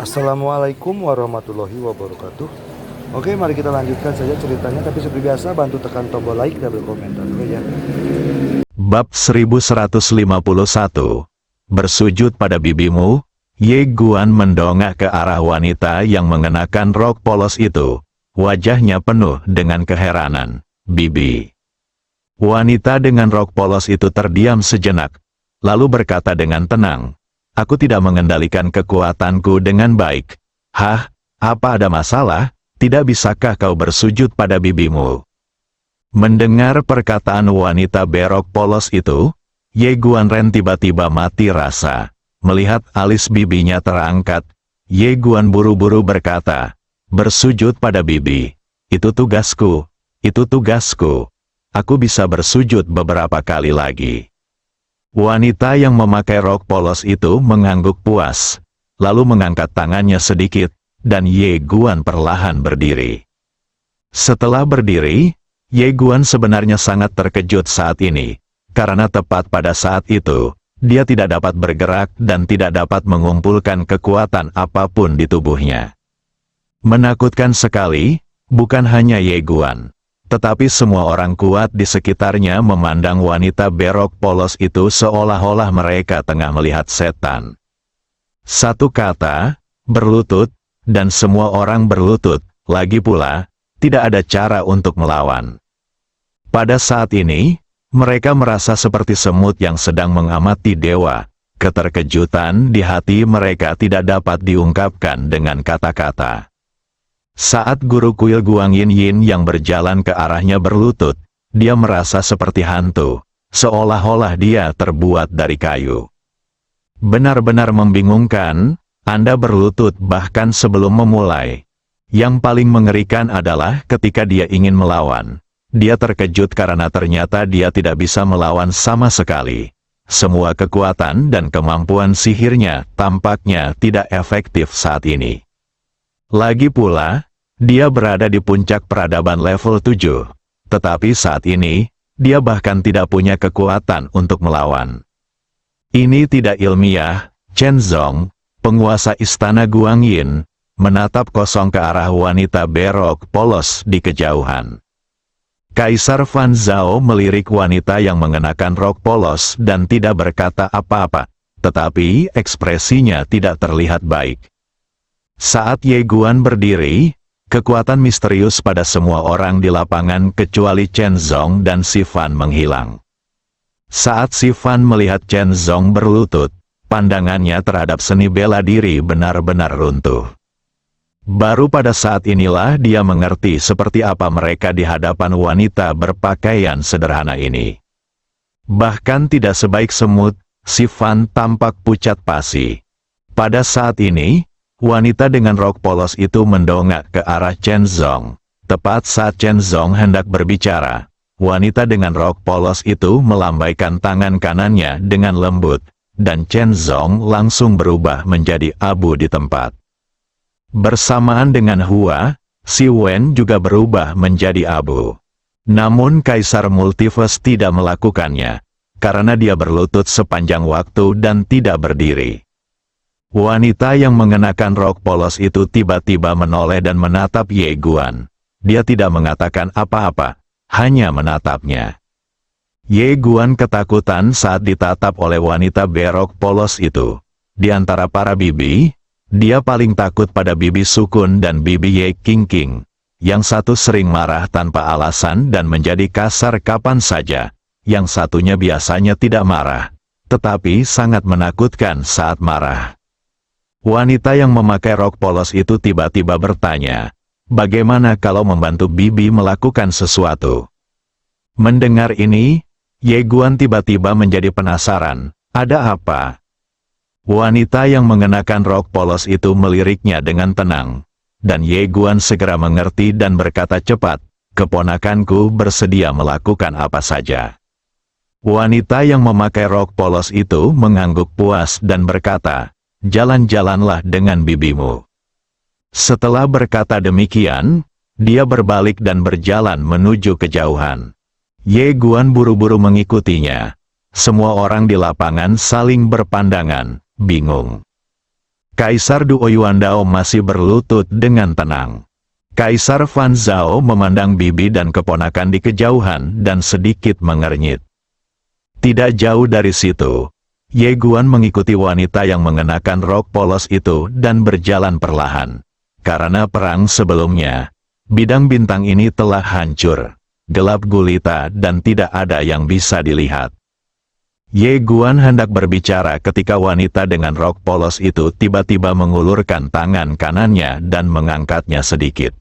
Assalamualaikum warahmatullahi wabarakatuh. Oke, mari kita lanjutkan saja ceritanya. Tapi seperti biasa, bantu tekan tombol like dan berkomentar dulu ya. Bab 1151. Bersujud pada bibimu. Ye Guan mendongak ke arah wanita yang mengenakan rok polos itu. Wajahnya penuh dengan keheranan. Bibi. Wanita dengan rok polos itu terdiam sejenak, lalu berkata dengan tenang, "Aku tidak mengendalikan kekuatanku dengan baik." "Hah? Apa ada masalah? Tidak bisakah kau bersujud pada bibimu?" Mendengar perkataan wanita berok polos itu, Ye Guanren tiba-tiba mati rasa. Melihat alis bibinya terangkat, Ye Guan buru-buru berkata, "Bersujud pada bibi. Itu tugasku. Itu tugasku. Aku bisa bersujud beberapa kali lagi." Wanita yang memakai rok polos itu mengangguk puas, lalu mengangkat tangannya sedikit, dan Ye Guan perlahan berdiri. Setelah berdiri, Ye Guan sebenarnya sangat terkejut saat ini, karena tepat pada saat itu, dia tidak dapat bergerak dan tidak dapat mengumpulkan kekuatan apapun di tubuhnya. Menakutkan sekali, bukan hanya Ye Guan, tetapi semua orang kuat di sekitarnya memandang wanita berok polos itu seolah-olah mereka tengah melihat setan. Satu kata, berlutut, dan semua orang berlutut. Lagi pula, tidak ada cara untuk melawan. Pada saat ini, mereka merasa seperti semut yang sedang mengamati dewa. Keterkejutan di hati mereka tidak dapat diungkapkan dengan kata-kata. Saat guru kuil Guang Yin Yin yang berjalan ke arahnya berlutut, dia merasa seperti hantu, seolah-olah dia terbuat dari kayu. Benar-benar membingungkan, Anda berlutut bahkan sebelum memulai. Yang paling mengerikan adalah ketika dia ingin melawan. Dia terkejut karena ternyata dia tidak bisa melawan sama sekali. Semua kekuatan dan kemampuan sihirnya tampaknya tidak efektif saat ini. Lagi pula, dia berada di puncak peradaban level 7. Tetapi saat ini, dia bahkan tidak punya kekuatan untuk melawan. Ini tidak ilmiah. Chen Zong, penguasa istana Guang Yin, menatap kosong ke arah wanita berok polos di kejauhan. Kaisar Fan Zhao melirik wanita yang mengenakan rok polos dan tidak berkata apa-apa, tetapi ekspresinya tidak terlihat baik. Saat Ye Guan berdiri, kekuatan misterius pada semua orang di lapangan kecuali Chen Zong dan Si Fan menghilang. Saat Si Fan melihat Chen Zong berlutut, pandangannya terhadap seni bela diri benar-benar runtuh. Baru pada saat inilah dia mengerti seperti apa mereka di hadapan wanita berpakaian sederhana ini. Bahkan tidak sebaik semut, Si Fan tampak pucat pasi. Pada saat ini, wanita dengan rok polos itu mendongak ke arah Chen Zong. Tepat saat Chen Zong hendak berbicara, wanita dengan rok polos itu melambaikan tangan kanannya dengan lembut, dan Chen Zong langsung berubah menjadi abu di tempat. Bersamaan dengan Hua, Si Wen juga berubah menjadi abu. Namun Kaisar Multiverse tidak melakukannya, karena dia berlutut sepanjang waktu dan tidak berdiri. Wanita yang mengenakan rok polos itu tiba-tiba menoleh dan menatap Ye Guan. Dia tidak mengatakan apa-apa, hanya menatapnya. Ye Guan ketakutan saat ditatap oleh wanita berok polos itu. Di antara para bibi, dia paling takut pada bibi Sukun dan bibi Ye Qingqing. Yang satu sering marah tanpa alasan dan menjadi kasar kapan saja. Yang satunya biasanya tidak marah, tetapi sangat menakutkan saat marah. Wanita yang memakai rok polos itu tiba-tiba bertanya, "Bagaimana kalau membantu bibi melakukan sesuatu?" Mendengar ini, Ye Guan tiba-tiba menjadi penasaran, ada apa? Wanita yang mengenakan rok polos itu meliriknya dengan tenang, dan Ye Guan segera mengerti dan berkata cepat, "Keponakanku bersedia melakukan apa saja." Wanita yang memakai rok polos itu mengangguk puas dan berkata, "Jalan-jalanlah dengan bibimu." Setelah berkata demikian, dia berbalik dan berjalan menuju kejauhan. Ye Guan buru-buru mengikutinya. Semua orang di lapangan saling berpandangan, bingung. Kaisar Duo Yuandao masih berlutut dengan tenang. Kaisar Fan Zhao memandang bibi dan keponakan di kejauhan dan sedikit mengernyit. Tidak jauh dari situ, Ye Guan mengikuti wanita yang mengenakan rok polos itu dan berjalan perlahan. Karena perang sebelumnya, bidang bintang ini telah hancur, gelap gulita dan tidak ada yang bisa dilihat. Ye Guan hendak berbicara ketika wanita dengan rok polos itu tiba-tiba mengulurkan tangan kanannya dan mengangkatnya sedikit.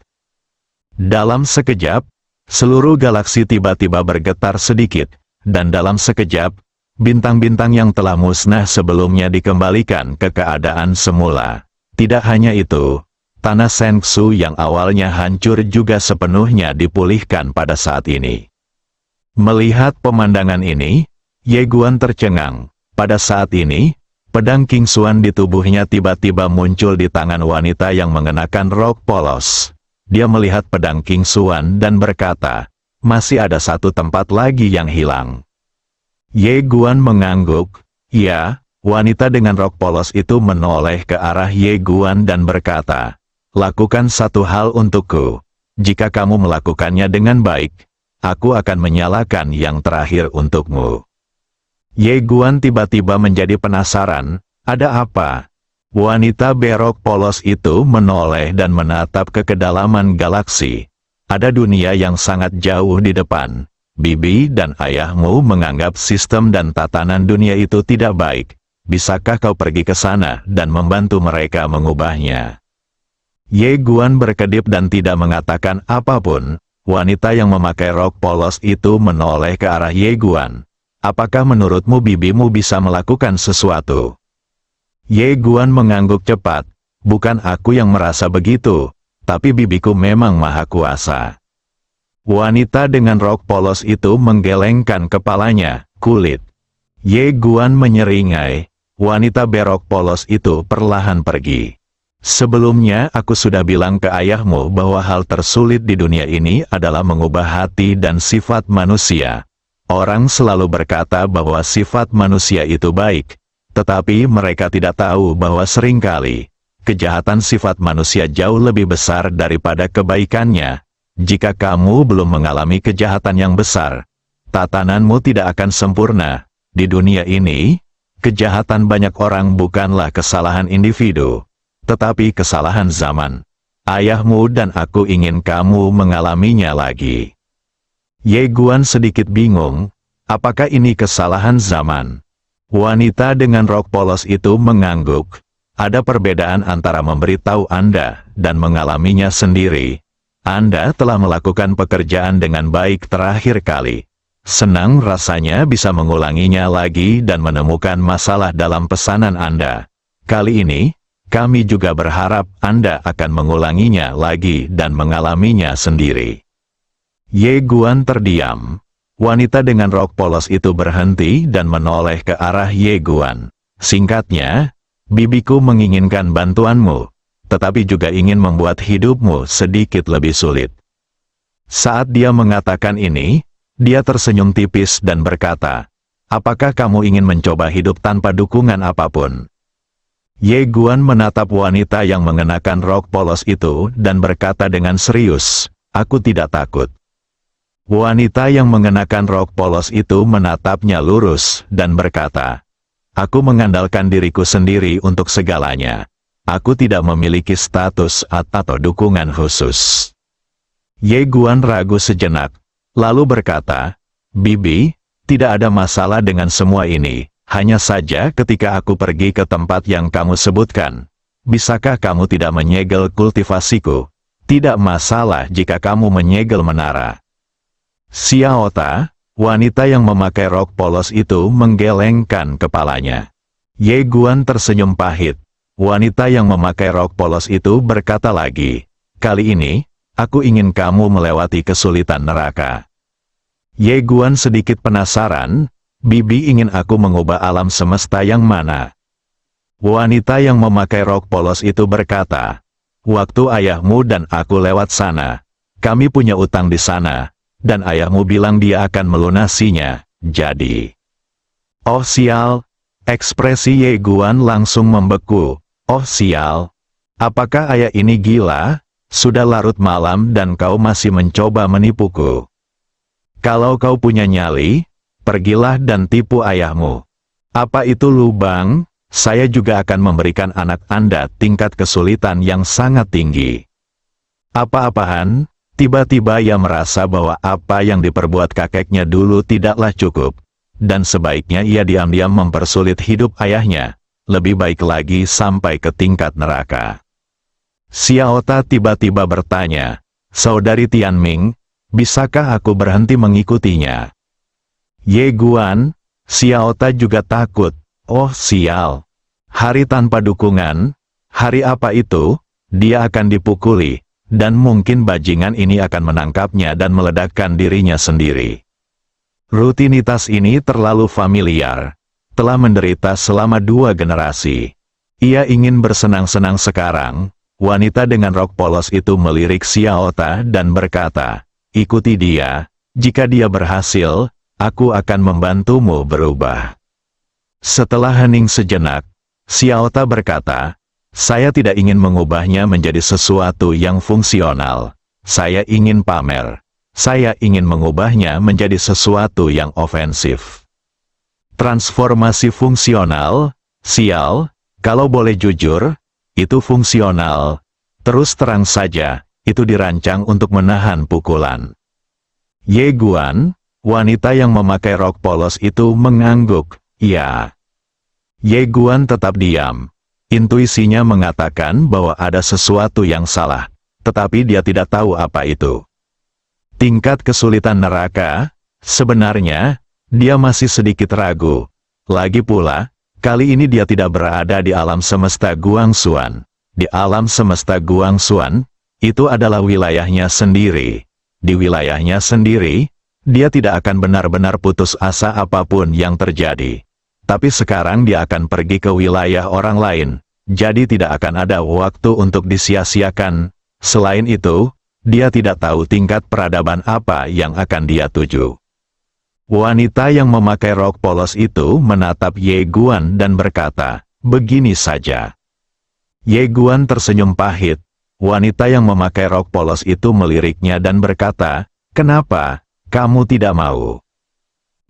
Dalam sekejap, seluruh galaksi tiba-tiba bergetar sedikit, dan dalam sekejap, bintang-bintang yang telah musnah sebelumnya dikembalikan ke keadaan semula. Tidak hanya itu, tanah Shengsu yang awalnya hancur juga sepenuhnya dipulihkan pada saat ini. Melihat pemandangan ini, Ye Guan tercengang. Pada saat ini, pedang King Xuan di tubuhnya tiba-tiba muncul di tangan wanita yang mengenakan rok polos. Dia melihat pedang King Xuan dan berkata, masih ada satu tempat lagi yang hilang. Ye Guan mengangguk. Ya, wanita dengan rok polos itu menoleh ke arah Ye Guan dan berkata, lakukan satu hal untukku. Jika kamu melakukannya dengan baik, aku akan menyalakan yang terakhir untukmu. Ye Guan tiba-tiba menjadi penasaran, ada apa? Wanita berok polos itu menoleh dan menatap ke kedalaman galaksi. Ada dunia yang sangat jauh di depan. Bibi dan ayahmu menganggap sistem dan tatanan dunia itu tidak baik. Bisakah kau pergi ke sana dan membantu mereka mengubahnya? Ye Guan berkedip dan tidak mengatakan apapun. Wanita yang memakai rok polos itu menoleh ke arah Ye Guan. Apakah menurutmu bibimu bisa melakukan sesuatu? Ye Guan mengangguk cepat. Bukan aku yang merasa begitu, tapi bibiku memang maha kuasa. Wanita dengan rok polos itu menggelengkan kepalanya, kulit. Ye Guan menyeringai. Wanita berok polos itu perlahan pergi. Sebelumnya aku sudah bilang ke ayahmu bahwa hal tersulit di dunia ini adalah mengubah hati dan sifat manusia. Orang selalu berkata bahwa sifat manusia itu baik, tetapi mereka tidak tahu bahwa seringkali kejahatan sifat manusia jauh lebih besar daripada kebaikannya. Jika kamu belum mengalami kejahatan yang besar, tatananmu tidak akan sempurna. Di dunia ini, kejahatan banyak orang bukanlah kesalahan individu, tetapi kesalahan zaman. Ayahmu dan aku ingin kamu mengalaminya lagi. Ye Guan sedikit bingung, apakah ini kesalahan zaman? Wanita dengan rok polos itu mengangguk. Ada perbedaan antara memberitahu Anda dan mengalaminya sendiri. Anda telah melakukan pekerjaan dengan baik terakhir kali. Senang rasanya bisa mengulanginya lagi dan menemukan masalah dalam pesanan Anda. Kali ini, kami juga berharap Anda akan mengulanginya lagi dan mengalaminya sendiri. Ye Guan terdiam. Wanita dengan rok polos itu berhenti dan menoleh ke arah Ye Guan. Singkatnya, bibiku menginginkan bantuanmu, tetapi juga ingin membuat hidupmu sedikit lebih sulit. Saat dia mengatakan ini, dia tersenyum tipis dan berkata, apakah kamu ingin mencoba hidup tanpa dukungan apapun? Ye Guan menatap wanita yang mengenakan rok polos itu dan berkata dengan serius, aku tidak takut. Wanita yang mengenakan rok polos itu menatapnya lurus dan berkata, aku mengandalkan diriku sendiri untuk segalanya. Aku tidak memiliki status atau dukungan khusus. Ye Guan ragu sejenak, lalu berkata, Bibi, tidak ada masalah dengan semua ini, hanya saja ketika aku pergi ke tempat yang kamu sebutkan, bisakah kamu tidak menyegel kultivasiku? Tidak masalah jika kamu menyegel menara. Xiao Ta, wanita yang memakai rok polos itu menggelengkan kepalanya. Ye Guan tersenyum pahit. Wanita yang memakai rok polos itu berkata lagi, kali ini, aku ingin kamu melewati kesulitan neraka. Ye Guan sedikit penasaran, Bibi ingin aku mengubah alam semesta yang mana? Wanita yang memakai rok polos itu berkata, waktu ayahmu dan aku lewat sana, kami punya utang di sana. Dan ayahmu bilang dia akan melunasinya, jadi. Oh sial, ekspresi Ye Guan langsung membeku. Oh sial. Apakah ayah ini gila? Sudah larut malam dan kau masih mencoba menipuku. Kalau kau punya nyali, pergilah dan tipu ayahmu. Apa itu lubang? Saya juga akan memberikan anak Anda tingkat kesulitan yang sangat tinggi. Apa-apaan? Tiba-tiba ia merasa bahwa apa yang diperbuat kakeknya dulu tidaklah cukup. Dan sebaiknya ia diam-diam mempersulit hidup ayahnya. Lebih baik lagi sampai ke tingkat neraka. Xiaota tiba-tiba bertanya, Saudari Tianming, bisakah aku berhenti mengikutinya? Ye Guan, Xiaota juga takut. Oh sial. Hari tanpa dukungan, hari apa itu? Dia akan dipukuli, dan mungkin bajingan ini akan menangkapnya dan meledakkan dirinya sendiri. Rutinitas ini terlalu familiar. Telah menderita selama 2 generasi. Ia ingin bersenang-senang sekarang. Wanita dengan rok polos itu melirik Xiaota dan berkata, ikuti dia, jika dia berhasil, aku akan membantumu berubah. Setelah hening sejenak, Xiaota berkata, saya tidak ingin mengubahnya menjadi sesuatu yang fungsional. Saya ingin pamer. Saya ingin mengubahnya menjadi sesuatu yang ofensif. Transformasi fungsional, sial, kalau boleh jujur, itu fungsional. Terus terang saja, itu dirancang untuk menahan pukulan. Ye Guan, wanita yang memakai rok polos itu mengangguk, ya. Ye Guan tetap diam. Intuisinya mengatakan bahwa ada sesuatu yang salah, tetapi dia tidak tahu apa itu. Tingkat kesulitan neraka, sebenarnya, dia masih sedikit ragu. Lagi pula, kali ini dia tidak berada di alam semesta Guangxuan. Di alam semesta Guangxuan, itu adalah wilayahnya sendiri. Di wilayahnya sendiri, dia tidak akan benar-benar putus asa apapun yang terjadi. Tapi sekarang dia akan pergi ke wilayah orang lain, jadi tidak akan ada waktu untuk disia-siakan. Selain itu, dia tidak tahu tingkat peradaban apa yang akan dia tuju. Wanita yang memakai rok polos itu menatap Ye Guan dan berkata, begini saja. Ye Guan tersenyum pahit. Wanita yang memakai rok polos itu meliriknya dan berkata, kenapa, kamu tidak mau?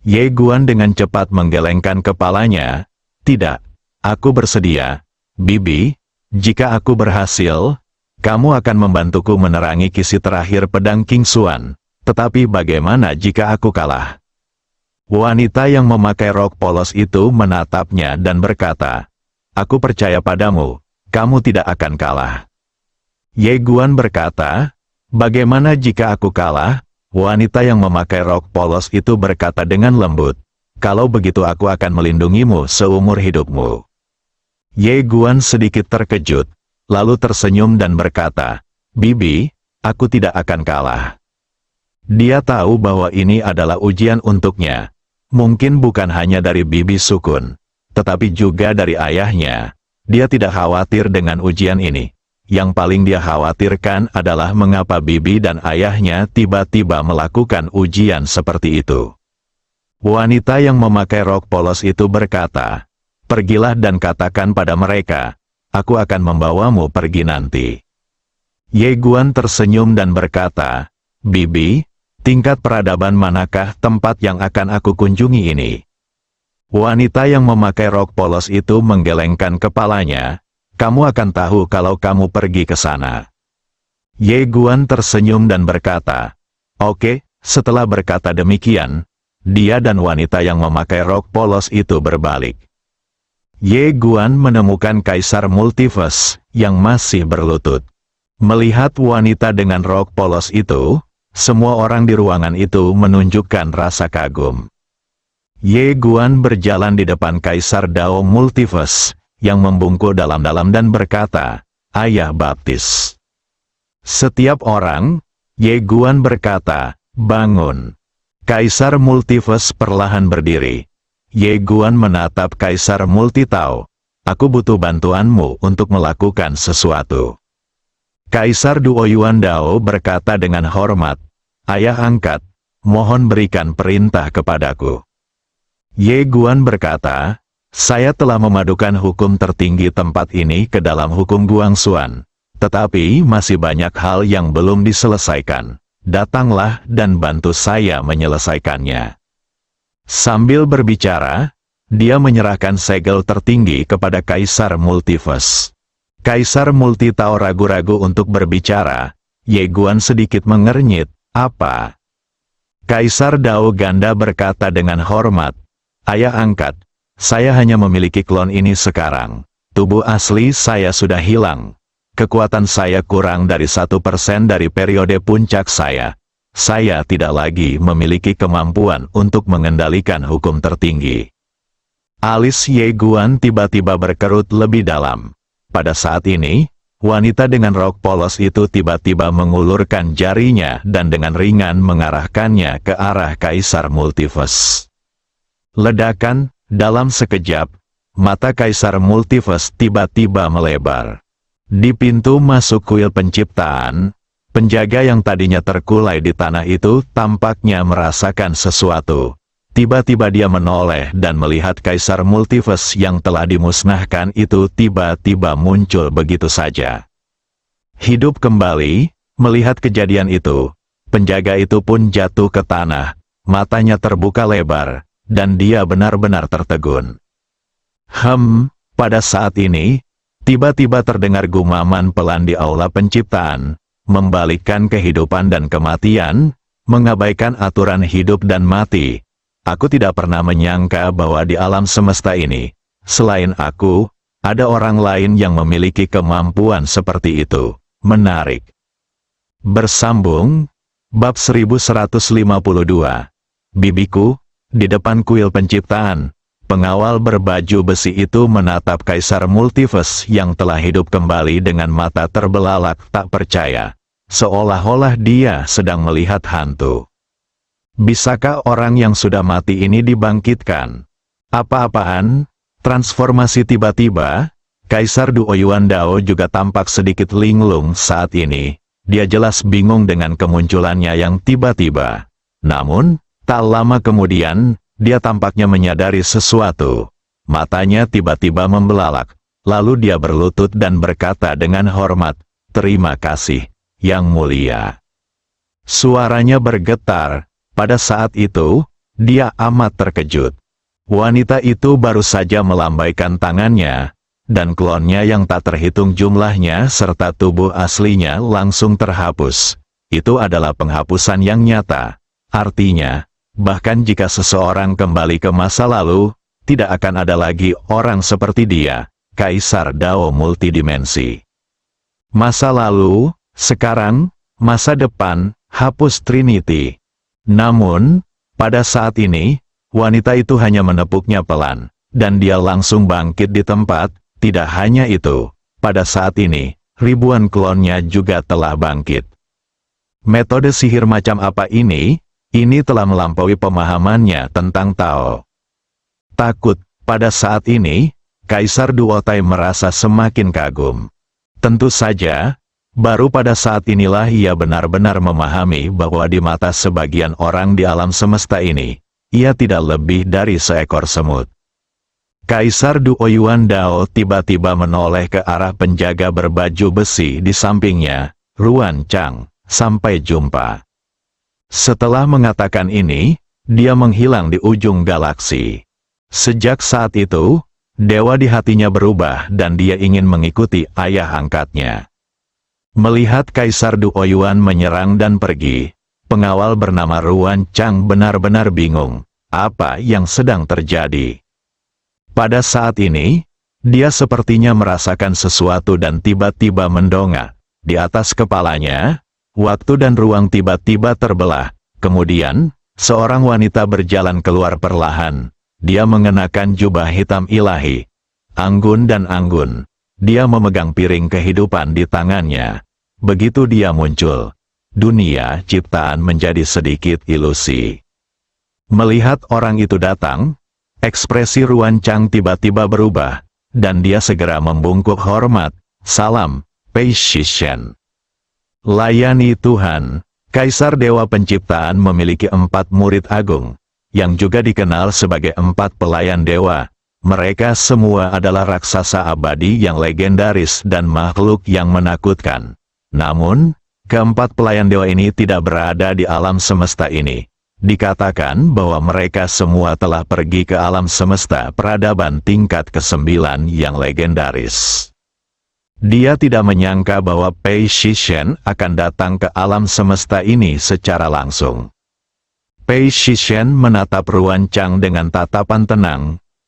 Ye Guan dengan cepat menggelengkan kepalanya, tidak, aku bersedia. Bibi, jika aku berhasil, kamu akan membantuku menerangi kisi terakhir pedang King Xuan. Tetapi bagaimana jika aku kalah? Wanita yang memakai rok polos itu menatapnya dan berkata, aku percaya padamu, kamu tidak akan kalah. Ye Guan berkata, bagaimana jika aku kalah? Wanita yang memakai rok polos itu berkata dengan lembut, kalau begitu aku akan melindungimu seumur hidupmu. Ye Guan sedikit terkejut, lalu tersenyum dan berkata, Bibi, aku tidak akan kalah. Dia tahu bahwa ini adalah ujian untuknya. Mungkin bukan hanya dari Bibi Sukun, tetapi juga dari ayahnya. Dia tidak khawatir dengan ujian ini. Yang paling dia khawatirkan adalah mengapa Bibi dan ayahnya tiba-tiba melakukan ujian seperti itu. Wanita yang memakai rok polos itu berkata, pergilah dan katakan pada mereka, aku akan membawamu pergi nanti. Ye Guan tersenyum dan berkata, Bibi, tingkat peradaban manakah tempat yang akan aku kunjungi ini? Wanita yang memakai rok polos itu menggelengkan kepalanya, kamu akan tahu kalau kamu pergi ke sana. Ye Guan tersenyum dan berkata, oke. Setelah berkata demikian, dia dan wanita yang memakai rok polos itu berbalik. Ye Guan menemukan Kaisar Multiverse yang masih berlutut. Melihat wanita dengan rok polos itu, semua orang di ruangan itu menunjukkan rasa kagum. Ye Guan berjalan di depan Kaisar Dao Multiverse, yang membungkuk dalam-dalam dan berkata, Ayah Baptis. Setiap orang, Ye Guan berkata, bangun. Kaisar Multiverse perlahan berdiri. Ye Guan menatap Kaisar Multitao. Aku butuh bantuanmu untuk melakukan sesuatu. Kaisar Duoyuan Dao berkata dengan hormat, Ayah angkat, mohon berikan perintah kepadaku. Ye Guan berkata, Saya telah memadukan hukum tertinggi tempat ini ke dalam hukum Guangxuan. Tetapi masih banyak hal yang belum diselesaikan. Datanglah dan bantu saya menyelesaikannya. Sambil berbicara, dia menyerahkan segel tertinggi kepada Kaisar Multiverse. Kaisar Multi tak ragu-ragu untuk berbicara. Ye Guan sedikit mengernyit. Apa? Kaisar Dao Ganda berkata dengan hormat, "Ayah angkat, saya hanya memiliki klon ini sekarang. Tubuh asli saya sudah hilang. Kekuatan saya kurang dari 1% dari periode puncak saya. Saya tidak lagi memiliki kemampuan untuk mengendalikan hukum tertinggi." Alis Ye Guan tiba-tiba berkerut lebih dalam. Pada saat ini, wanita dengan rok polos itu tiba-tiba mengulurkan jarinya dan dengan ringan mengarahkannya ke arah Kaisar Multiverse. Ledakan, dalam sekejap, mata Kaisar Multiverse tiba-tiba melebar. Di pintu masuk kuil penciptaan, penjaga yang tadinya terkulai di tanah itu tampaknya merasakan sesuatu. Tiba-tiba dia menoleh dan melihat Kaisar Multiverse yang telah dimusnahkan itu tiba-tiba muncul begitu saja. Hidup kembali, melihat kejadian itu, penjaga itu pun jatuh ke tanah, matanya terbuka lebar, dan dia benar-benar tertegun. Pada saat ini, tiba-tiba terdengar gumaman pelan di aula penciptaan, membalikkan kehidupan dan kematian, mengabaikan aturan hidup dan mati. Aku tidak pernah menyangka bahwa di alam semesta ini, selain aku, ada orang lain yang memiliki kemampuan seperti itu. Menarik. Bersambung, bab 1152. Bibiku, di depan kuil penciptaan, pengawal berbaju besi itu menatap Kaisar Multiverse yang telah hidup kembali dengan mata terbelalak tak percaya, seolah-olah dia sedang melihat hantu. Bisakah orang yang sudah mati ini dibangkitkan? Apa-apaan? Transformasi tiba-tiba? Kaisar Duoyuan Dao juga tampak sedikit linglung saat ini. Dia jelas bingung dengan kemunculannya yang tiba-tiba. Namun, tak lama kemudian, dia tampaknya menyadari sesuatu. Matanya tiba-tiba membelalak. Lalu dia berlutut dan berkata dengan hormat, "Terima kasih, Yang Mulia." Suaranya bergetar. Pada saat itu, dia amat terkejut. Wanita itu baru saja melambaikan tangannya, dan klonnya yang tak terhitung jumlahnya serta tubuh aslinya langsung terhapus. Itu adalah penghapusan yang nyata. Artinya, bahkan jika seseorang kembali ke masa lalu, tidak akan ada lagi orang seperti dia, Kaisar Dao multidimensi. Masa lalu, sekarang, masa depan, hapus Trinity. Namun, pada saat ini, wanita itu hanya menepuknya pelan, dan dia langsung bangkit di tempat. Tidak hanya itu, pada saat ini, ribuan klonnya juga telah bangkit. Metode sihir macam apa ini? Ini telah melampaui pemahamannya tentang Tao. Takut, pada saat ini, Kaisar Duotai merasa semakin kagum. Tentu saja, baru pada saat inilah ia benar-benar memahami bahwa di mata sebagian orang di alam semesta ini, ia tidak lebih dari seekor semut. Kaisar Duoyuan Dao tiba-tiba menoleh ke arah penjaga berbaju besi di sampingnya, "Ruan Chang, sampai jumpa." Setelah mengatakan ini, dia menghilang di ujung galaksi. Sejak saat itu, dewa di hatinya berubah dan dia ingin mengikuti ayah angkatnya. Melihat Kaisar Duoyuan menyerang dan pergi, pengawal bernama Ruan Chang benar-benar bingung, apa yang sedang terjadi. Pada saat ini, dia sepertinya merasakan sesuatu dan tiba-tiba mendongak. Di atas kepalanya, waktu dan ruang tiba-tiba terbelah. Kemudian, seorang wanita berjalan keluar perlahan. Dia mengenakan jubah hitam ilahi. Anggun dan anggun. Dia memegang piring kehidupan di tangannya. Begitu dia muncul, dunia ciptaan menjadi sedikit ilusi. Melihat orang itu datang, ekspresi Ruan Chang tiba-tiba berubah, dan dia segera membungkuk hormat, "Salam, Pei Shishen." Layani Tuhan, Kaisar Dewa Penciptaan memiliki 4 murid agung, yang juga dikenal sebagai 4 pelayan dewa. Mereka semua adalah raksasa abadi yang legendaris dan makhluk yang menakutkan. Namun, keempat pelayan dewa ini tidak berada di alam semesta ini. Dikatakan bahwa mereka semua telah pergi ke alam semesta peradaban tingkat ke-9 yang legendaris. Dia tidak menyangka bahwa Pei Shishen akan datang ke alam semesta ini secara langsung. Pei Shishen menatap Ruan Chang dengan tatapan tenang.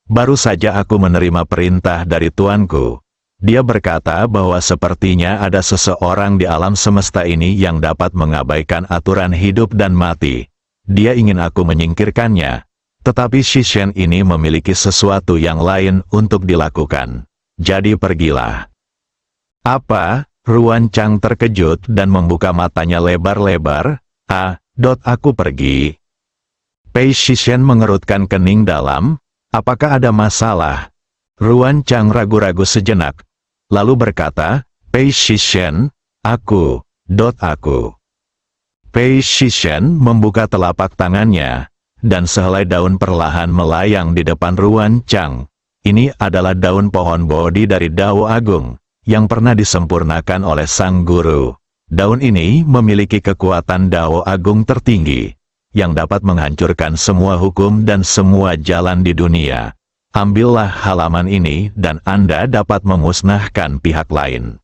Baru saja aku menerima perintah dari tuanku. Dia berkata bahwa sepertinya ada seseorang di alam semesta ini yang dapat mengabaikan aturan hidup dan mati. Dia ingin aku menyingkirkannya. Tetapi Shishen ini memiliki sesuatu yang lain untuk dilakukan. Jadi pergilah. Apa? Ruan Chang terkejut dan membuka matanya lebar-lebar. Aku pergi. Pei Shishen mengerutkan kening dalam. Apakah ada masalah? Ruan Chang ragu-ragu sejenak. Lalu berkata, Pei Shishen, aku. Pei Shishen membuka telapak tangannya, dan sehelai daun perlahan melayang di depan Ruan Chang. Ini adalah daun pohon Bodhi dari Dao Agung, yang pernah disempurnakan oleh sang guru. Daun ini memiliki kekuatan Dao Agung tertinggi, yang dapat menghancurkan semua hukum dan semua jalan di dunia. Ambillah halaman ini dan Anda dapat memusnahkan pihak lain.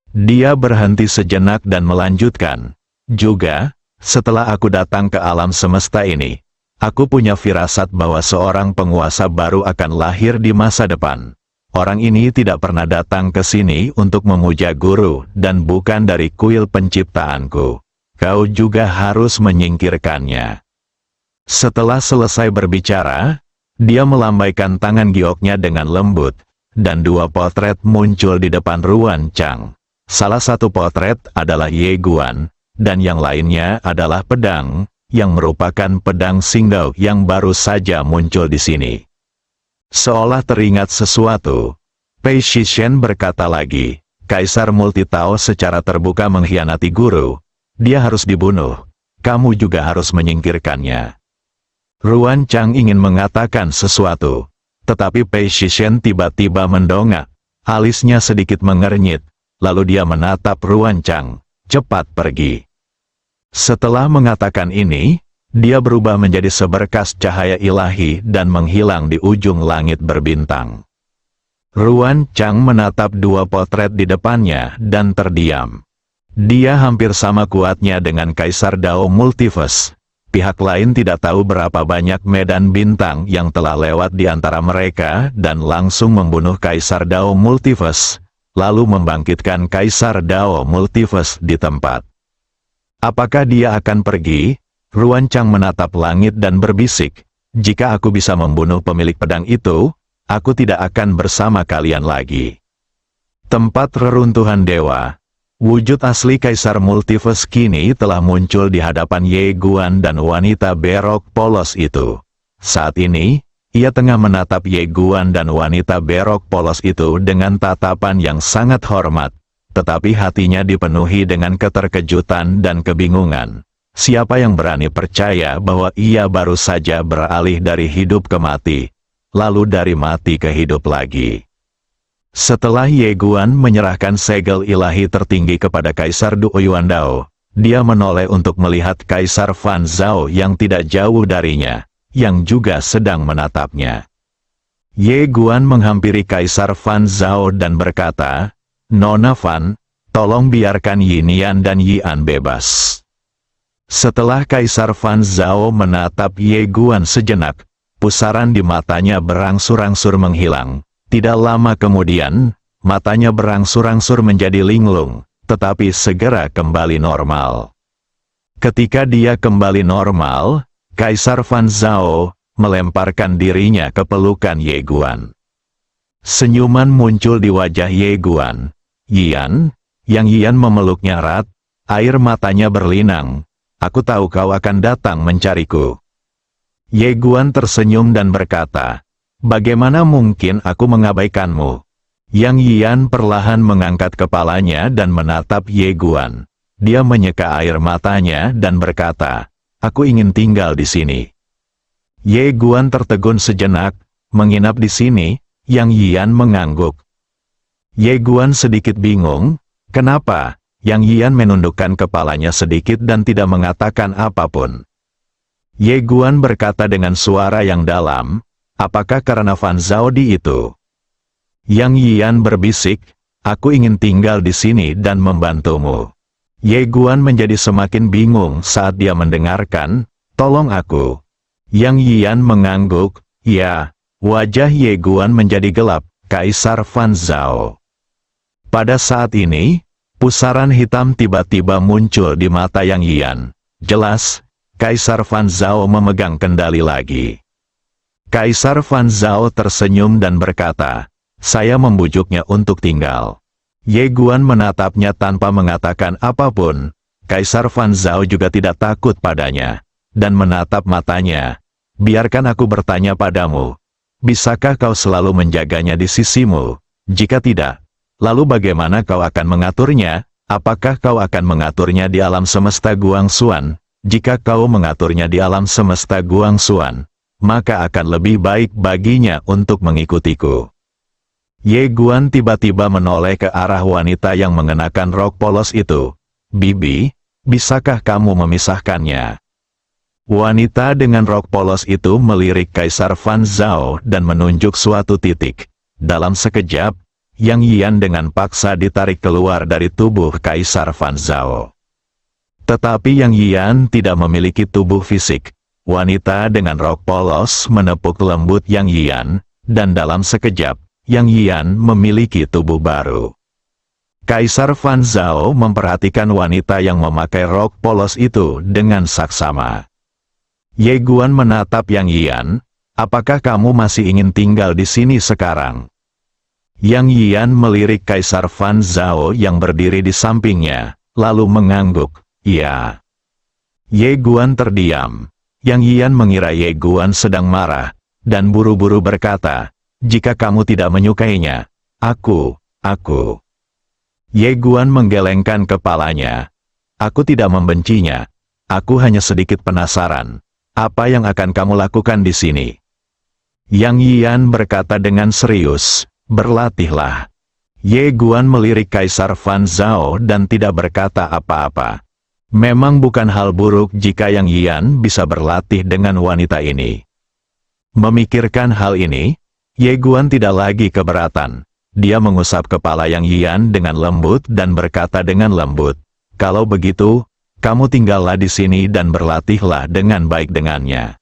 Dia berhenti sejenak dan melanjutkan. Juga, setelah aku datang ke alam semesta ini, aku punya firasat bahwa seorang penguasa baru akan lahir di masa depan. Orang ini tidak pernah datang ke sini untuk memuja guru dan bukan dari kuil penciptaanku. Kau juga harus menyingkirkannya. Setelah selesai berbicara, dia melambaikan tangan gioknya dengan lembut, dan dua potret muncul di depan Ruan Chang. Salah satu potret adalah Ye Guan, dan yang lainnya adalah pedang, yang merupakan pedang Xingdao yang baru saja muncul di sini. Seolah teringat sesuatu, Pei Shishen berkata lagi, Kaisar Multitao secara terbuka mengkhianati guru. Dia harus dibunuh. Kamu juga harus menyingkirkannya. Ruan Chang ingin mengatakan sesuatu, tetapi Pei Shishen tiba-tiba mendongak. Alisnya sedikit mengernyit, lalu dia menatap Ruan Chang. Cepat pergi. Setelah mengatakan ini, dia berubah menjadi seberkas cahaya ilahi dan menghilang di ujung langit berbintang. Ruan Chang menatap dua potret di depannya dan terdiam. Dia hampir sama kuatnya dengan Kaisar Dao Multiverse. Pihak lain tidak tahu berapa banyak medan bintang yang telah lewat di antara mereka dan langsung membunuh Kaisar Dao Multiverse, lalu membangkitkan Kaisar Dao Multiverse di tempat. Apakah dia akan pergi? Ruan Chang menatap langit dan berbisik, jika aku bisa membunuh pemilik pedang itu, aku tidak akan bersama kalian lagi. Tempat reruntuhan dewa. Wujud asli Kaisar Multiverse kini telah muncul di hadapan Ye Guan dan wanita berok polos itu. Saat ini, ia tengah menatap Ye Guan dan wanita berok polos itu dengan tatapan yang sangat hormat, tetapi hatinya dipenuhi dengan keterkejutan dan kebingungan. Siapa yang berani percaya bahwa ia baru saja beralih dari hidup ke mati, lalu dari mati ke hidup lagi? Setelah Ye Guan menyerahkan segel ilahi tertinggi kepada Kaisar Du Yuandao, dia menoleh untuk melihat Kaisar Fan Zhao yang tidak jauh darinya, yang juga sedang menatapnya. Ye Guan menghampiri Kaisar Fan Zhao dan berkata, Nona Fan, tolong biarkan Yinian dan Yian bebas. Setelah Kaisar Fan Zhao menatap Ye Guan sejenak, pusaran di matanya berangsur-angsur menghilang. Tidak lama kemudian, matanya berangsur-angsur menjadi linglung, tetapi segera kembali normal. Ketika dia kembali normal, Kaisar Fan Zhao melemparkan dirinya ke pelukan Ye Guan. Senyuman muncul di wajah Ye Guan. Yian, yang Yian memeluknya erat, air matanya berlinang. Aku tahu kau akan datang mencariku. Ye Guan tersenyum dan berkata, bagaimana mungkin aku mengabaikanmu? Yang Yian perlahan mengangkat kepalanya dan menatap Ye Guan. Dia menyeka air matanya dan berkata, aku ingin tinggal di sini. Ye Guan tertegun sejenak, menginap di sini? Yang Yian mengangguk. Ye Guan sedikit bingung, kenapa? Yang Yian menundukkan kepalanya sedikit dan tidak mengatakan apapun. Ye Guan berkata dengan suara yang dalam, apakah karena Fan Zhao Di itu? Yang Yian berbisik, aku ingin tinggal di sini dan membantumu. Ye Guan menjadi semakin bingung saat dia mendengarkan, tolong aku. Yang Yian mengangguk, ya. Wajah Ye Guan menjadi gelap, Kaisar Fan Zhao. Pada saat ini, pusaran hitam tiba-tiba muncul di mata Yang Yian. Jelas, Kaisar Fan Zhao memegang kendali lagi. Kaisar Fan Zhao tersenyum dan berkata, saya membujuknya untuk tinggal. Ye Guan menatapnya tanpa mengatakan apapun. Kaisar Fan Zhao juga tidak takut padanya, dan menatap matanya. Biarkan aku bertanya padamu. Bisakah kau selalu menjaganya di sisimu? Jika tidak, lalu bagaimana kau akan mengaturnya? Apakah kau akan mengaturnya di alam semesta Guangxuan? Jika kau mengaturnya di alam semesta Guangxuan, maka akan lebih baik baginya untuk mengikutiku. Ye Guan tiba-tiba menoleh ke arah wanita yang mengenakan rok polos itu. Bibi, bisakah kamu memisahkannya? Wanita dengan rok polos itu melirik Kaisar Fan Zhao dan menunjuk suatu titik. Dalam sekejap, Yang Yian dengan paksa ditarik keluar dari tubuh Kaisar Fan Zhao. Tetapi Yang Yian tidak memiliki tubuh fisik. Wanita dengan rok polos menepuk lembut Yang Yian, dan dalam sekejap, Yang Yian memiliki tubuh baru. Kaisar Fan Zhao memperhatikan wanita yang memakai rok polos itu dengan saksama. Ye Guan menatap Yang Yian, apakah kamu masih ingin tinggal di sini sekarang? Yang Yian melirik Kaisar Fan Zhao yang berdiri di sampingnya, lalu mengangguk, iya. Ye Guan terdiam. Yang Yian mengira Ye Guan sedang marah, dan buru-buru berkata, jika kamu tidak menyukainya, aku. Ye Guan menggelengkan kepalanya. Aku tidak membencinya, aku hanya sedikit penasaran. Apa yang akan kamu lakukan di sini? Yang Yian berkata dengan serius, berlatihlah. Ye Guan melirik Kaisar Fan Zhao dan tidak berkata apa-apa. Memang bukan hal buruk jika Yang Yian bisa berlatih dengan wanita ini. Memikirkan hal ini, Ye Guan tidak lagi keberatan. Dia mengusap kepala Yang Yian dengan lembut dan berkata dengan lembut, kalau begitu, kamu tinggallah di sini dan berlatihlah dengan baik dengannya.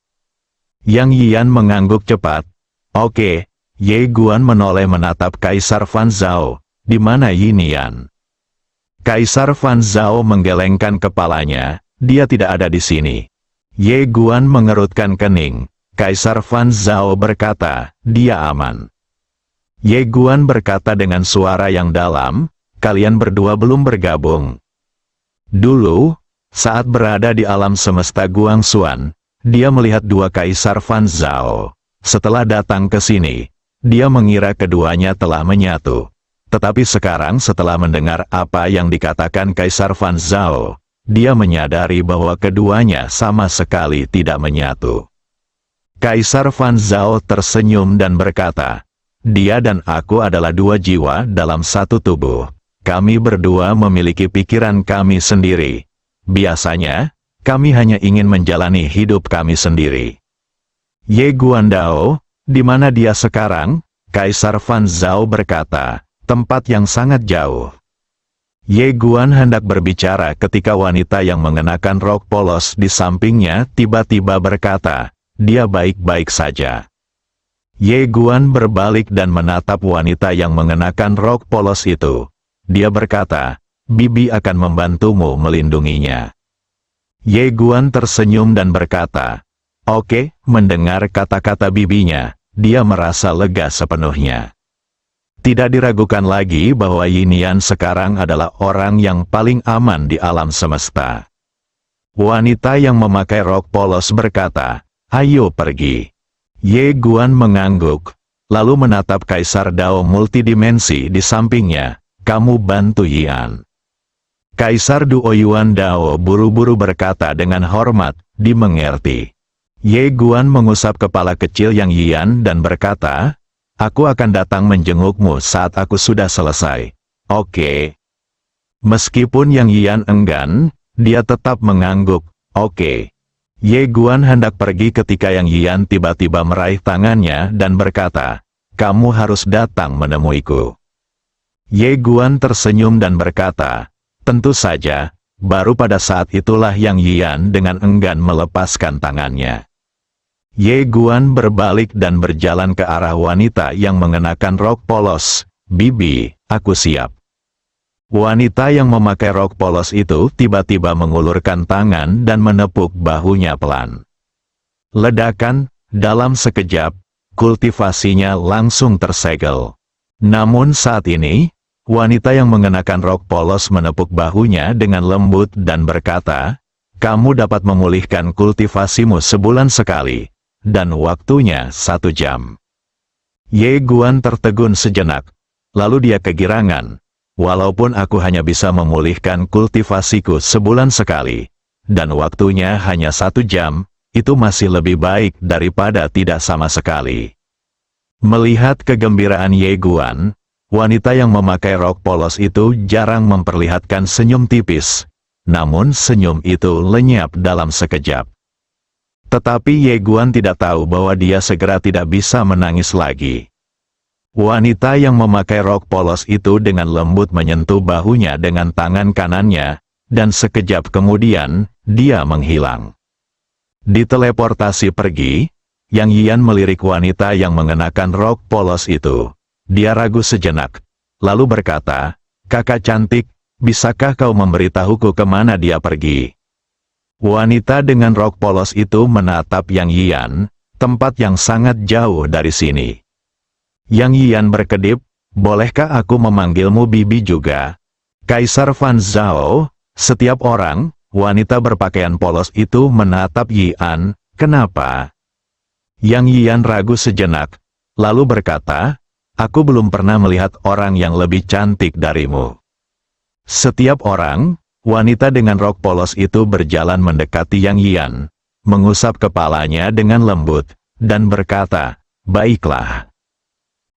Yang Yian mengangguk cepat. Oke. Ye Guan menoleh menatap Kaisar Fan Zhao. Di mana Yin Yan? Kaisar Fan Zhao menggelengkan kepalanya. Dia tidak ada di sini. Ye Guan mengerutkan kening. Kaisar Fan Zhao berkata, dia aman. Ye Guan berkata dengan suara yang dalam, kalian berdua belum bergabung. Dulu, saat berada di alam semesta Guangxuan, dia melihat dua Kaisar Fan Zhao. Setelah datang ke sini, dia mengira keduanya telah menyatu. Tetapi sekarang setelah mendengar apa yang dikatakan Kaisar Fan Zhao, dia menyadari bahwa keduanya sama sekali tidak menyatu. Kaisar Fan Zhao tersenyum dan berkata, dia dan aku adalah dua jiwa dalam satu tubuh. Kami berdua memiliki pikiran kami sendiri. Biasanya, kami hanya ingin menjalani hidup kami sendiri. Ye Guandao, di mana dia sekarang? Kaisar Fan Zhao berkata, tempat yang sangat jauh. Ye Guan hendak berbicara ketika wanita yang mengenakan rok polos di sampingnya tiba-tiba berkata, dia baik-baik saja. Ye Guan berbalik dan menatap wanita yang mengenakan rok polos itu. Dia berkata, Bibi akan membantumu melindunginya. Ye Guan tersenyum dan berkata, oke. Mendengar kata-kata bibinya, dia merasa lega sepenuhnya. Tidak diragukan lagi bahwa Yin Yan sekarang adalah orang yang paling aman di alam semesta. Wanita yang memakai rok polos berkata, ayo pergi. Ye Guan mengangguk, lalu menatap Kaisar Dao multidimensi di sampingnya, kamu bantu Yan. Kaisar Duo Yuan Dao buru-buru berkata dengan hormat, dimengerti. Ye Guan mengusap kepala kecil Yang Yian dan berkata, "Aku akan datang menjengukmu saat aku sudah selesai." "Oke." Meskipun Yang Yian enggan, dia tetap mengangguk. "Oke." Ye Guan hendak pergi ketika Yang Yian tiba-tiba meraih tangannya dan berkata, "Kamu harus datang menemuiku." Ye Guan tersenyum dan berkata, "Tentu saja." Baru pada saat itulah Yang Yian dengan enggan melepaskan tangannya. Ye Guan berbalik dan berjalan ke arah wanita yang mengenakan rok polos. "Bibi, aku siap." Wanita yang memakai rok polos itu tiba-tiba mengulurkan tangan dan menepuk bahunya pelan. Ledakan, dalam sekejap, kultivasinya langsung tersegel. Namun saat ini, wanita yang mengenakan rok polos menepuk bahunya dengan lembut dan berkata, "Kamu dapat memulihkan kultivasimu sebulan sekali, dan waktunya 1 jam." Ye Guan tertegun sejenak, lalu dia kegirangan. "Walaupun aku hanya bisa memulihkan kultivasiku sebulan sekali, dan waktunya hanya 1 jam, itu masih lebih baik daripada tidak sama sekali." Melihat kegembiraan Ye Guan, wanita yang memakai rok polos itu jarang memperlihatkan senyum tipis, namun senyum itu lenyap dalam sekejap. Tetapi Ye Guan tidak tahu bahwa dia segera tidak bisa menangis lagi. Wanita yang memakai rok polos itu dengan lembut menyentuh bahunya dengan tangan kanannya, dan sekejap kemudian, dia menghilang. Diteleportasi pergi, Yang Yian melirik wanita yang mengenakan rok polos itu. Dia ragu sejenak, lalu berkata, "Kakak cantik, bisakah kau memberitahuku kemana dia pergi?" Wanita dengan rok polos itu menatap Yang Yian, tempat yang sangat jauh dari sini. Yang Yian berkedip, "Bolehkah aku memanggilmu Bibi juga?" Kaisar Fan Zhao, setiap orang, wanita berpakaian polos itu menatap Yian, "Kenapa?" Yang Yian ragu sejenak, lalu berkata, "Aku belum pernah melihat orang yang lebih cantik darimu." Setiap orang, wanita dengan rok polos itu berjalan mendekati Yang Yian, mengusap kepalanya dengan lembut, dan berkata, "Baiklah."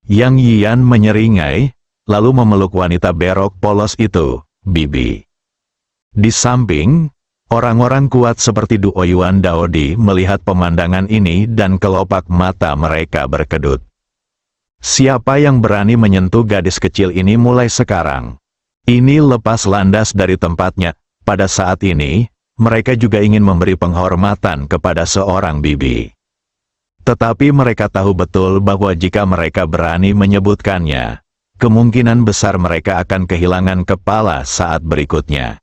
Yang Yian menyeringai, lalu memeluk wanita berok polos itu, "Bibi." Di samping, orang-orang kuat seperti Duo Yuan Daodi melihat pemandangan ini dan kelopak mata mereka berkedut. Siapa yang berani menyentuh gadis kecil ini mulai sekarang? Ini lepas landas dari tempatnya. Pada saat ini, mereka juga ingin memberi penghormatan kepada seorang bibi. Tetapi mereka tahu betul bahwa jika mereka berani menyebutkannya, kemungkinan besar mereka akan kehilangan kepala saat berikutnya.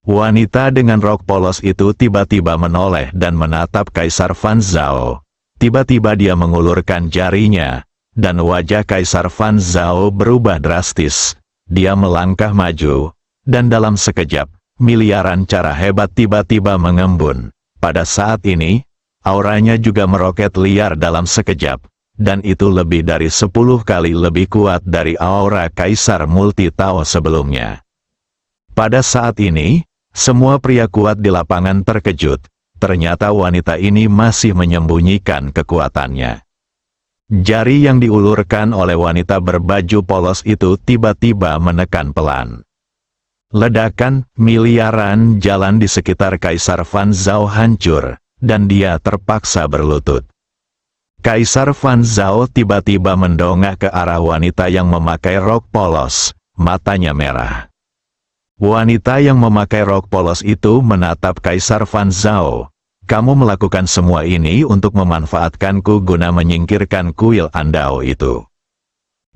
Wanita dengan rok polos itu tiba-tiba menoleh dan menatap Kaisar Fan Zhao. Tiba-tiba dia mengulurkan jarinya, dan wajah Kaisar Fan Zhao berubah drastis. Dia melangkah maju, dan dalam sekejap, miliaran cara hebat tiba-tiba mengembun. Pada saat ini, auranya juga meroket liar dalam sekejap, dan itu lebih dari 10 kali lebih kuat dari aura Kaisar Multi Tao sebelumnya. Pada saat ini, semua pria kuat di lapangan terkejut, ternyata wanita ini masih menyembunyikan kekuatannya. Jari yang diulurkan oleh wanita berbaju polos itu tiba-tiba menekan pelan. Ledakan, miliaran jalan di sekitar Kaisar Fan Zhao hancur, dan dia terpaksa berlutut. Kaisar Fan Zhao tiba-tiba mendongak ke arah wanita yang memakai rok polos, matanya merah. Wanita yang memakai rok polos itu menatap Kaisar Fan Zhao. "Kamu melakukan semua ini untuk memanfaatkanku guna menyingkirkan kuil Andao itu."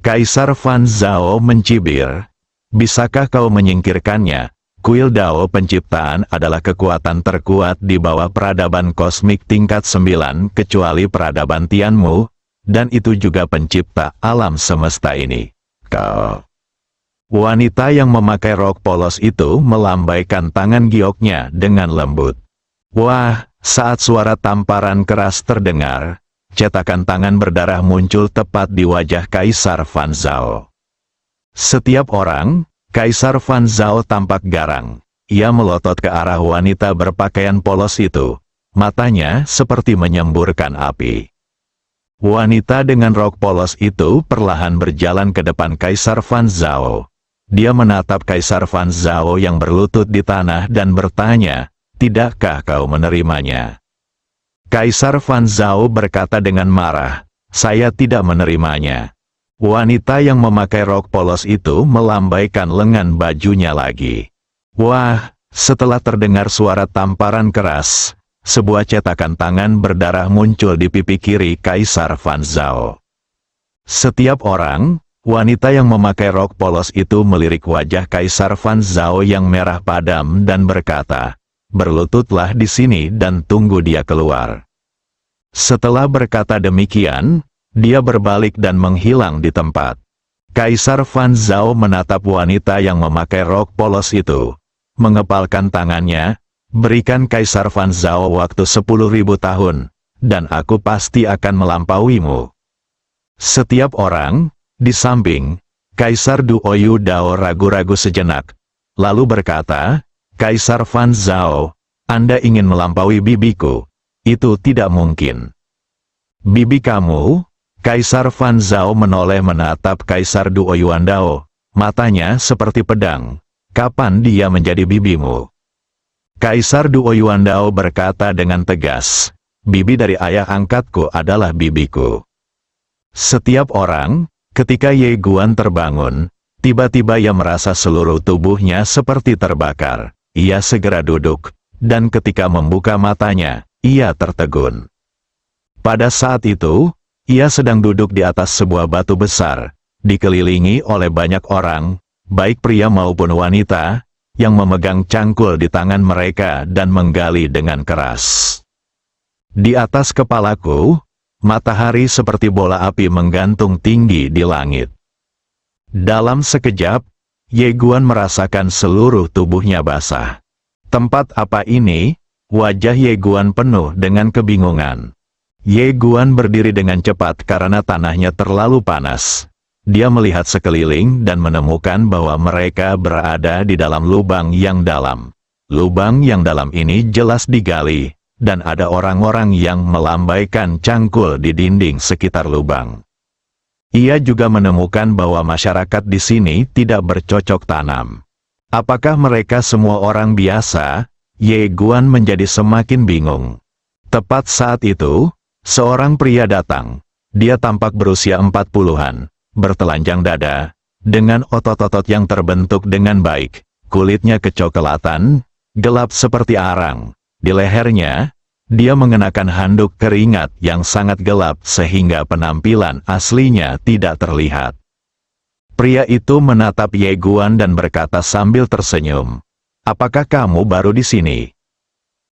Kaisar Fan Zhao mencibir, "Bisakah kau menyingkirkannya? Kuil Dao penciptaan adalah kekuatan terkuat di bawah peradaban kosmik tingkat 9 kecuali peradaban Tianmu, dan itu juga pencipta alam semesta ini. Kau..." Wanita yang memakai rok polos itu melambaikan tangan gioknya dengan lembut. Wah, saat suara tamparan keras terdengar, cetakan tangan berdarah muncul tepat di wajah Kaisar Fan Zhao. Setiap orang, Kaisar Fan Zhao tampak garang. Ia melotot ke arah wanita berpakaian polos itu. matanya seperti menyemburkan api. Wanita dengan rok polos itu perlahan berjalan ke depan Kaisar Fan Zhao. Dia menatap Kaisar Fan Zhao yang berlutut di tanah dan bertanya, "Tidakkah kau menerimanya?" Kaisar Fan Zhao berkata dengan marah, "Saya tidak menerimanya." Wanita yang memakai rok polos itu melambaikan lengan bajunya lagi. Wah, setelah terdengar suara tamparan keras, sebuah cetakan tangan berdarah muncul di pipi kiri Kaisar Fan Zhao. Setiap orang, wanita yang memakai rok polos itu melirik wajah Kaisar Fan Zhao yang merah padam dan berkata, "Berlututlah di sini dan tunggu dia keluar." Setelah berkata demikian, dia berbalik dan menghilang di tempat. Kaisar Fan Zhao menatap wanita yang memakai rok polos itu, mengepalkan tangannya, "Berikan Kaisar Fan Zhao waktu 10.000 tahun, dan aku pasti akan melampauimu." Setiap orang, di samping, Kaisar Duoyu Dao ragu-ragu sejenak, lalu berkata, "Kaisar Fan Zhao, Anda ingin melampaui bibiku? Itu tidak mungkin." "Bibi kamu?" Kaisar Fan Zhao menoleh menatap Kaisar Duoyu Dao, matanya seperti pedang. "Kapan dia menjadi bibimu?" Kaisar Duoyu Dao berkata dengan tegas, "Bibi dari ayah angkatku adalah bibiku." Setiap orang, ketika Ye Guan terbangun, tiba-tiba ia merasa seluruh tubuhnya seperti terbakar. Ia segera duduk, dan ketika membuka matanya, ia tertegun. Pada saat itu, ia sedang duduk di atas sebuah batu besar, dikelilingi oleh banyak orang, baik pria maupun wanita, yang memegang cangkul di tangan mereka dan menggali dengan keras. Di atas kepalaku, matahari seperti bola api menggantung tinggi di langit. Dalam sekejap, Ye Guan merasakan seluruh tubuhnya basah. "Tempat apa ini?" Wajah Ye Guan penuh dengan kebingungan. Ye Guan berdiri dengan cepat karena tanahnya terlalu panas. Dia melihat sekeliling dan menemukan bahwa mereka berada di dalam lubang yang dalam. Lubang yang dalam ini jelas digali, dan ada orang-orang yang melambaikan cangkul di dinding sekitar lubang. Ia juga menemukan bahwa masyarakat di sini tidak bercocok tanam. Apakah mereka semua orang biasa? Ye Guan menjadi semakin bingung. Tepat saat itu, seorang pria datang. Dia tampak berusia 40-an. Bertelanjang dada, dengan otot-otot yang terbentuk dengan baik, kulitnya kecoklatan, gelap seperti arang. Di lehernya, dia mengenakan handuk keringat yang sangat gelap sehingga penampilan aslinya tidak terlihat. Pria itu menatap Ye Guan dan berkata sambil tersenyum, "Apakah kamu baru di sini?"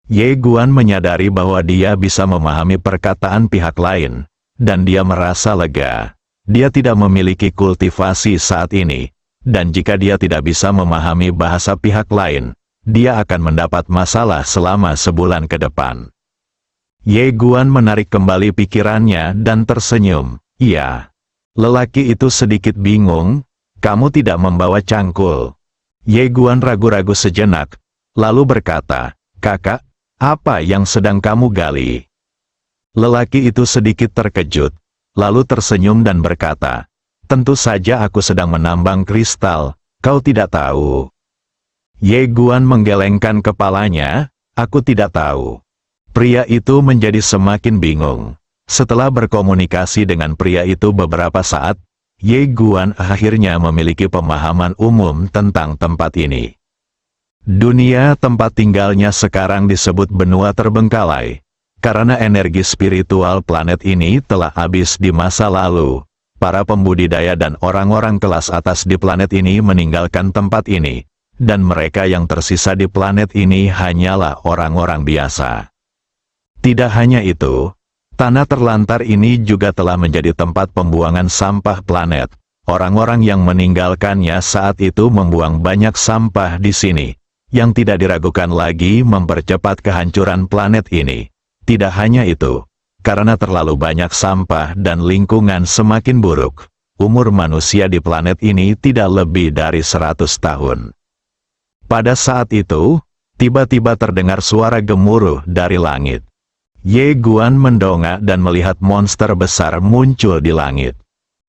Ye Guan menyadari bahwa dia bisa memahami perkataan pihak lain, dan dia merasa lega. Dia tidak memiliki kultivasi saat ini, dan jika dia tidak bisa memahami bahasa pihak lain, dia akan mendapat masalah selama sebulan ke depan. Ye Guan menarik kembali pikirannya dan tersenyum. "Iya." Lelaki itu sedikit bingung, "Kamu tidak membawa cangkul?" Ye Guan ragu-ragu sejenak, lalu berkata, "Kakak, apa yang sedang kamu gali?" Lelaki itu sedikit terkejut, lalu tersenyum dan berkata, "Tentu saja aku sedang menambang kristal, kau tidak tahu." Ye Guan menggelengkan kepalanya, "Aku tidak tahu." Pria itu menjadi semakin bingung. Setelah berkomunikasi dengan pria itu beberapa saat, Ye Guan akhirnya memiliki pemahaman umum tentang tempat ini. Dunia tempat tinggalnya sekarang disebut benua terbengkalai. Karena energi spiritual planet ini telah habis di masa lalu, para pembudidaya dan orang-orang kelas atas di planet ini meninggalkan tempat ini, dan mereka yang tersisa di planet ini hanyalah orang-orang biasa. Tidak hanya itu, tanah terlantar ini juga telah menjadi tempat pembuangan sampah planet. Orang-orang yang meninggalkannya saat itu membuang banyak sampah di sini, yang tidak diragukan lagi mempercepat kehancuran planet ini. Tidak hanya itu, karena terlalu banyak sampah dan lingkungan semakin buruk, umur manusia di planet ini tidak lebih dari 100 tahun. Pada saat itu, tiba-tiba terdengar suara gemuruh dari langit. Ye Guan mendongak dan melihat monster besar muncul di langit.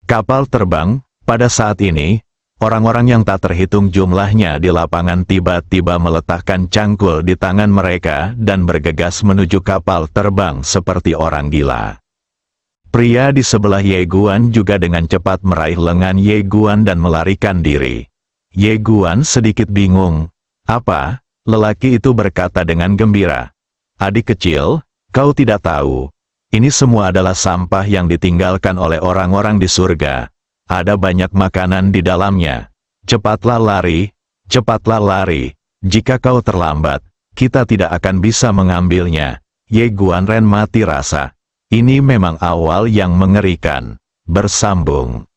Kapal terbang, pada saat ini, orang-orang yang tak terhitung jumlahnya di lapangan tiba-tiba meletakkan cangkul di tangan mereka dan bergegas menuju kapal terbang seperti orang gila. Pria di sebelah Ye Guan juga dengan cepat meraih lengan Ye Guan dan melarikan diri. Ye Guan sedikit bingung. Apa? Lelaki itu berkata dengan gembira. Adik kecil, kau tidak tahu. Ini semua adalah sampah yang ditinggalkan oleh orang-orang di surga. Ada banyak makanan di dalamnya. Cepatlah lari, cepatlah lari. Jika kau terlambat, kita tidak akan bisa mengambilnya. Ye Guan Ren mati rasa. Ini memang awal yang mengerikan. Bersambung.